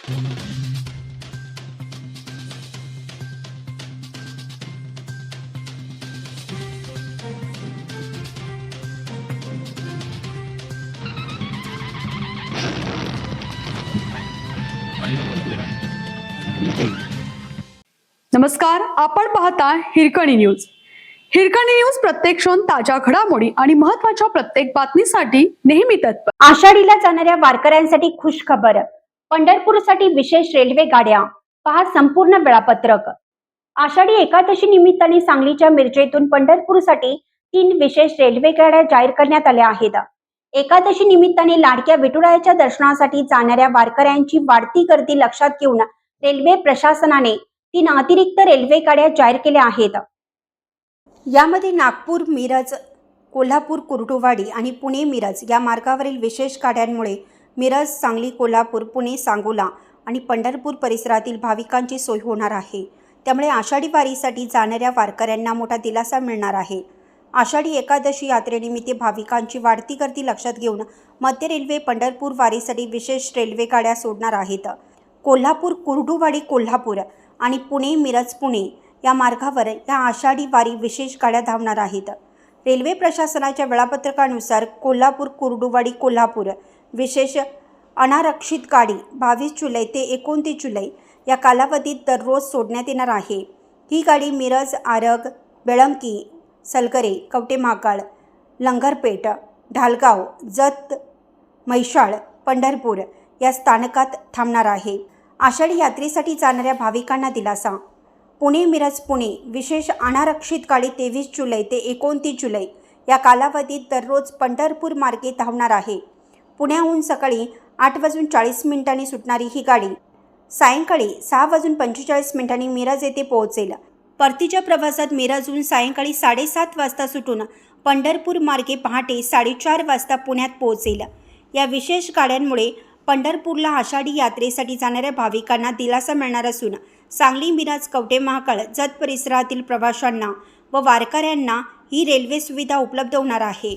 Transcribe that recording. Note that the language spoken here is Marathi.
नमस्कार, आपण पाहता हिरकणी न्यूज. हिरकणी न्यूज प्रत्येक क्षण ताज्या घडामोडी आणि महत्त्वाच्या प्रत्येक बातमीसाठी नेहमी तत्पर. आषाढीला जाणाऱ्या वारकऱ्यांसाठी खुश खबर. पंढरपूरसाठी विशेष रेल्वे गाड्या. पहा संपूर्ण वेळापत्रक. आषाढी एकादशी निमित्ताने सांगलीच्या मिरजेतून पंढरपूरसाठी 3 विशेष रेल्वे गाड्या जाहीर करण्यात आल्या आहेत. एकादशी निमित्ताने लाडक्या विठुरायाच्या दर्शनासाठी जाणाऱ्या वारकऱ्यांची वाढती गर्दी लक्षात घेऊन रेल्वे प्रशासनाने 3 अतिरिक्त रेल्वे गाड्या जाहीर केल्या आहेत. यामध्ये नागपूर मिरज, कोल्हापूर कुर्डुवाडी आणि पुणे मिरज या मार्गावरील विशेष गाड्यांमुळे मिरज, सांगली, कोल्हापूर, पुणे, सांगोला आणि पंढरपूर परिसरातील भाविकांची सोय होणार आहे. त्यामुळे आषाढी वारीसाठी जाणाऱ्या वारकऱ्यांना मोठा दिलासा मिळणार आहे. आषाढी एकादशी यात्रेनिमित्त भाविकांची वाढती गर्दी लक्षात घेऊन मध्य रेल्वे पंढरपूर वारीसाठी विशेष रेल्वे गाड्या सोडणार आहेत. कोल्हापूर कुर्डुवाडी कोल्हापूर आणि पुणे मिरज पुणे या मार्गावर या आषाढी वारी विशेष गाड्या धावणार आहेत. रेल्वे प्रशासनाच्या वेळापत्रकानुसार कोल्हापूर कुर्डुवाडी कोल्हापूर विशेष अनारक्षित गाडी 22 जुलै ते 29 जुलै या कालावधीत दररोज सोडण्यात येणार आहे. ही गाडी मिरज, आरग, बेळंकी, सलगरे, कवटे महाकाळ, लंगरपेट, ढालगाव, जत, म्हैसाळ, पंढरपूर या स्थानकात थांबणार आहे. आषाढी यात्रेसाठी जाणाऱ्या भाविकांना दिलासा. पुणे मिरज पुणे विशेष अनारक्षित गाडी 23 जुलै ते 29 जुलै या कालावधीत दररोज पंढरपूर मार्गे धावणार आहे. पुण्याहून सकाळी 8:40 सुटणारी ही गाडी सायंकाळी 6:45 मिरज येथे पोहोचेल. परतीच्या प्रवासात मिरजहून सायंकाळी 7:30 वाजता सुटून पंढरपूर मार्गे पहाटे 4:30 वाजता पुण्यात पोहोचेल. या विशेष गाड्यांमुळे पंढरपूरला आषाढी यात्रेसाठी जाणाऱ्या भाविकांना दिलासा मिळणार असून सांगली, मिरज, कवटे महाकाळ, जत परिसरातील प्रवाशांना व वारकऱ्यांना ही रेल्वे सुविधा उपलब्ध होणार आहे.